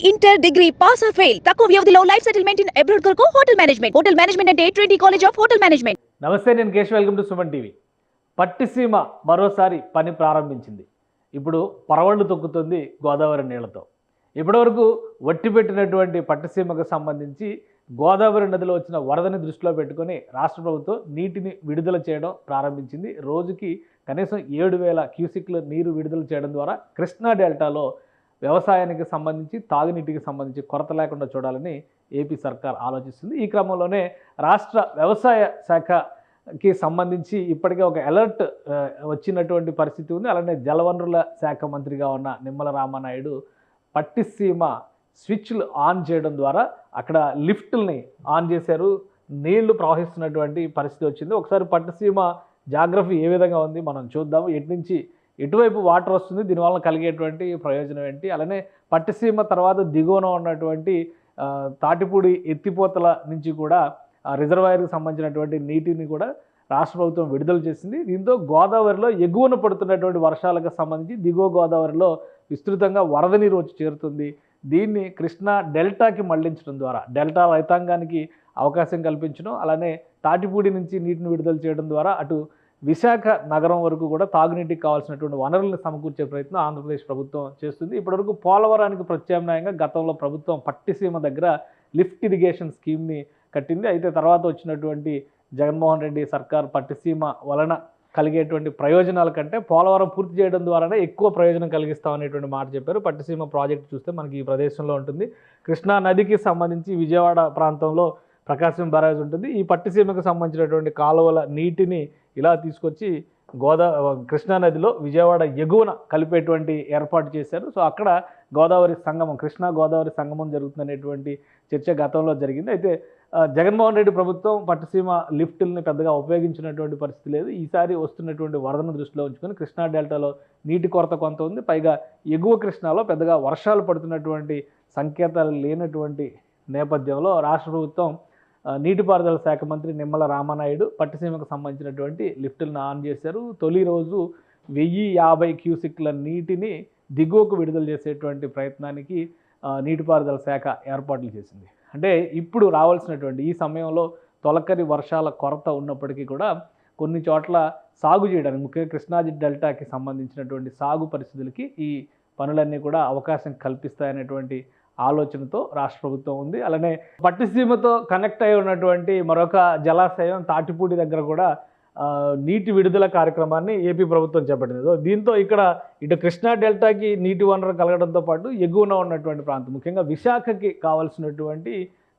Inter degree pass or fail తక్కువ వ్యవధిలో life settlement in abroad కొరకు హోటల్ మేనేజ్మెంట్ అంటే Trinity college of hotel management. నమస్తే, నేను Keshav. Welcome to Suman TV. Pattiseema మరోసారి పని ప్రారంభించింది. ఇప్పుడు పరవళ్ళు తొక్కుతుంది గోదావరి నీళ్లతో. ఇప్పటివరకు వట్టిపెట్టినటువంటి పట్టిసీమకు సంబంధించి గోదావరి నదిలో వచ్చిన వరదని దృష్టిలో పెట్టుకొని రాష్ట్ర ప్రభుత్వం నీటిని విడుదల చేయడం ప్రారంభించింది. రోజుకి కనీసం 7,000 క్యూసిక్ల నీరు విడుదల చేయడం ద్వారా కృష్ణా డెల్టాలో వ్యవసాయానికి సంబంధించి తాగునీటికి సంబంధించి కొరత లేకుండా చూడాలని ఏపీ సర్కార్ ఆలోచిస్తుంది. ఈ క్రమంలోనే రాష్ట్ర వ్యవసాయ శాఖకి సంబంధించి ఇప్పటికే ఒక అలర్ట్ వచ్చినటువంటి పరిస్థితి ఉంది. అలానే జలవనరుల శాఖ మంత్రిగా ఉన్న నిమ్మల రామానాయుడు పట్టిసీమ స్విచ్లు ఆన్ చేయడం ద్వారా అక్కడ లిఫ్ట్ని ఆన్ చేశారు. నీళ్లు ప్రవహిస్తున్నటువంటి పరిస్థితి వచ్చింది. ఒకసారి పట్టిసీమ జాగ్రఫీ ఏ విధంగా ఉంది మనం చూద్దాము. ఎటువైపు వాటర్ వస్తుంది, దీనివల్ల కలిగేటువంటి ప్రయోజనం ఏంటి, అలానే పట్టిసీమ తర్వాత దిగువన ఉన్నటువంటి తాటిపూడి ఎత్తిపోతల నుంచి కూడా రిజర్వాయర్కి సంబంధించినటువంటి నీటిని కూడా రాష్ట్ర ప్రభుత్వం విడుదల చేసింది. దీంతో గోదావరిలో ఎగువన పడుతున్నటువంటి వర్షాలకు సంబంధించి దిగువ గోదావరిలో విస్తృతంగా వరద నీరు వచ్చి చేరుతుంది. దీన్ని కృష్ణా డెల్టాకి మళ్లించడం ద్వారా డెల్టా రైతాంగానికి అవకాశం కల్పించడం, అలానే తాటిపూడి నుంచి నీటిని విడుదల చేయడం ద్వారా అటు విశాఖ నగరం వరకు కూడా తాగునీటికి కావాల్సినటువంటి వనరులను సమకూర్చే ప్రయత్నం ఆంధ్రప్రదేశ్ ప్రభుత్వం చేస్తుంది. ఇప్పటివరకు పోలవరానికి ప్రత్యామ్నాయంగా గతంలో ప్రభుత్వం పట్టిసీమ దగ్గర లిఫ్ట్ ఇరిగేషన్ స్కీమ్ని కట్టింది. అయితే తర్వాత వచ్చినటువంటి జగన్మోహన్ రెడ్డి సర్కార్ పట్టిసీమ వలన కలిగేటువంటి ప్రయోజనాల కంటే పోలవరం పూర్తి చేయడం ద్వారానే ఎక్కువ ప్రయోజనం కలిగిస్తామనేటువంటి మాట చెప్పారు. పట్టిసీమ ప్రాజెక్టు చూస్తే మనకి ఈ ప్రదేశంలో ఉంటుంది. కృష్ణా నదికి సంబంధించి విజయవాడ ప్రాంతంలో ప్రకాశం బ్యారేజ్ ఉంటుంది. ఈ పట్టిసీమకు సంబంధించినటువంటి కాలువల నీటిని ఇలా తీసుకొచ్చి కృష్ణానదిలో విజయవాడ ఎగువన కలిపేటువంటి ఏర్పాటు చేశారు. సో అక్కడ గోదావరి సంగమం, కృష్ణా గోదావరి సంగమం జరుగుతుందనేటువంటి చర్చ గతంలో జరిగింది. అయితే జగన్మోహన్ రెడ్డి ప్రభుత్వం పట్టిసీమ లిఫ్టుల్ని పెద్దగా ఉపయోగించినటువంటి పరిస్థితి లేదు. ఈసారి వస్తున్నటువంటి వరదను దృష్టిలో ఉంచుకొని కృష్ణా డెల్టాలో నీటి కొరత కొంత ఉంది. పైగా ఎగువ కృష్ణాలో పెద్దగా వర్షాలు పడుతున్నటువంటి సంకేతాలు లేనటువంటి నేపథ్యంలో రాష్ట్ర ప్రభుత్వం నీటిపారుదల శాఖ మంత్రి నిమ్మల రామానాయుడు పట్టిసీమకు సంబంధించినటువంటి లిఫ్టులను ఆన్ చేశారు. తొలి రోజు 1050 క్యూసిక్ల నీటిని దిగువకు విడుదల చేసేటువంటి ప్రయత్నానికి నీటిపారుదల శాఖ ఏర్పాట్లు చేసింది. అంటే ఇప్పుడు రావాల్సినటువంటి ఈ సమయంలో తొలకరి వర్షాల కొరత ఉన్నప్పటికీ కూడా కొన్ని చోట్ల సాగు చేయడానికి, ముఖ్యంగా కృష్ణా డెల్టాకి సంబంధించినటువంటి సాగు పరిస్థితులకి ఈ పనులన్నీ కూడా అవకాశం కల్పిస్తాయనేటువంటి ఆలోచనతో రాష్ట్ర ప్రభుత్వం ఉంది. అలానే పట్టిసీమతో కనెక్ట్ అయి ఉన్నటువంటి మరొక జలాశయం తాటిపూడి దగ్గర కూడా నీటి విడుదల కార్యక్రమాన్ని ఏపీ ప్రభుత్వం చేపట్టింది. దీంతో ఇక్కడ ఇటు కృష్ణా డెల్టాకి నీటి వనరు కలగడంతో పాటు ఎగువన ఉన్నటువంటి ప్రాంతం, ముఖ్యంగా విశాఖకి కావాల్సినటువంటి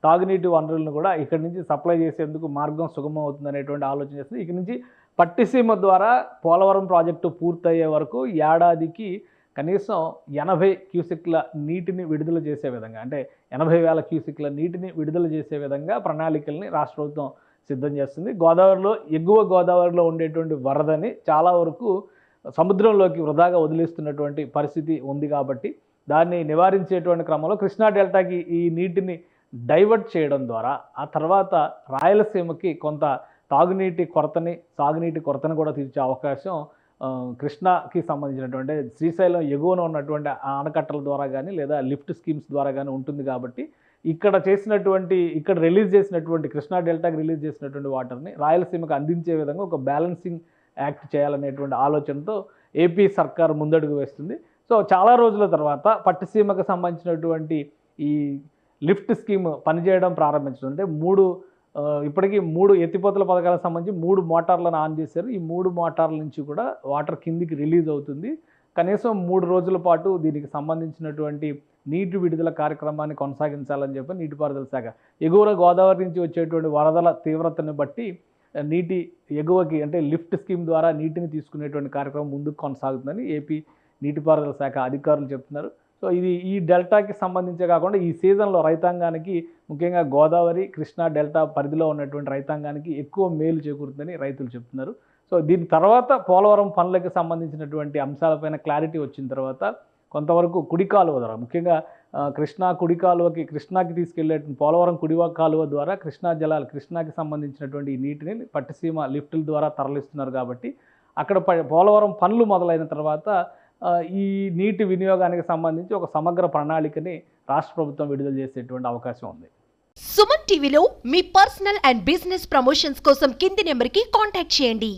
తాగునీటి వనరులను కూడా ఇక్కడి నుంచి సప్లై చేసేందుకు మార్గం సుగమం అవుతుందనేటువంటి ఆలోచన చేస్తుంది. ఇక్కడి నుంచి పట్టిసీమ ద్వారా పోలవరం ప్రాజెక్టు పూర్తయ్యే వరకు ఏడాదికి కనీసం 80 క్యూసిక్ల నీటిని విడుదల చేసే విధంగా, అంటే 80,000 క్యూసిక్ల నీటిని విడుదల చేసే విధంగా ప్రణాళికల్ని రాష్ట్ర ప్రభుత్వం సిద్ధం చేస్తుంది. గోదావరిలో ఎగువ గోదావరిలో ఉండేటువంటి వరదని చాలా వరకు సముద్రంలోకి వృధాగా వదిలేస్తున్నటువంటి పరిస్థితి ఉంది. కాబట్టి దాన్ని నివారించేటువంటి క్రమంలో కృష్ణా డెల్టాకి ఈ నీటిని డైవర్ట్ చేయడం ద్వారా ఆ తర్వాత రాయలసీమకి కొంత తాగునీటి కొరతని, సాగునీటి కొరతని కూడా తీర్చే అవకాశం కృష్ణాకి సంబంధించినటువంటి శ్రీశైలం ఎగువన ఉన్నటువంటి ఆనకట్టల ద్వారా కానీ లేదా లిఫ్ట్ స్కీమ్స్ ద్వారా కానీ ఉంటుంది. కాబట్టి ఇక్కడ రిలీజ్ చేసినటువంటి కృష్ణా డెల్టాకి రిలీజ్ చేసినటువంటి వాటర్ని రాయలసీమకు అందించే విధంగా ఒక బ్యాలెన్సింగ్ యాక్ట్ చేయాలనేటువంటి ఆలోచనతో ఏపీ సర్కార్ ముందడుగు వేస్తుంది. సో చాలా రోజుల తర్వాత పట్టిసీమకు సంబంధించినటువంటి ఈ లిఫ్ట్ స్కీమ్ పనిచేయడం ప్రారంభించడం, అంటే ఇప్పటికీ 3 ఎత్తిపోతల పథకాలకు సంబంధించి 3 మోటార్లను ఆన్ చేశారు. ఈ 3 మోటార్ల నుంచి కూడా వాటర్ కిందికి రిలీజ్ అవుతుంది. కనీసం 3 రోజుల పాటు దీనికి సంబంధించినటువంటి నీటి విడుదల కార్యక్రమాన్ని కొనసాగించాలని చెప్పి నీటిపారుదల శాఖ ఎగువ గోదావరి నుంచి వచ్చేటువంటి వరదల తీవ్రతను బట్టి నీటి ఎగువకి, అంటే లిఫ్ట్ స్కీమ్ ద్వారా నీటిని తీసుకునేటువంటి కార్యక్రమం ముందుకు కొనసాగుతుందని ఏపీ నీటిపారుదల శాఖ అధికారులు చెప్తున్నారు. సో ఇది ఈ డెల్టాకి సంబంధించే కాకుండా ఈ సీజన్లో రైతాంగానికి, ముఖ్యంగా గోదావరి కృష్ణా డెల్టా పరిధిలో ఉన్నటువంటి రైతాంగానికి ఎక్కువ మేలు చేకూరుతుందని రైతులు చెప్తున్నారు. సో దీని తర్వాత పోలవరం పనులకు సంబంధించినటువంటి అంశాలపైన క్లారిటీ వచ్చిన తర్వాత కొంతవరకు కుడి కాలువ ద్వారా, ముఖ్యంగా కృష్ణా కుడి కాలువకి, కృష్ణాకి తీసుకెళ్లే పోలవరం కుడి కాలువ ద్వారా కృష్ణా జలాలు, కృష్ణాకి సంబంధించినటువంటి ఈ నీటిని పట్టిసీమ లిఫ్టుల ద్వారా తరలిస్తున్నారు. కాబట్టి అక్కడ పోలవరం పనులు మొదలైన తర్వాత ఈ నీటి వినియోగానికి సంబంధించి ఒక సమగ్ర ప్రణాళికని రాష్ట్ర ప్రభుత్వం విడుదల చేసేటువంటి అవకాశం ఉంది. సుమన్ టీవీలో మీ పర్సనల్ అండ్ బిజినెస్ ప్రమోషన్స్ కోసం కింది నెంబర్కి కాంటాక్ట్ చేయండి.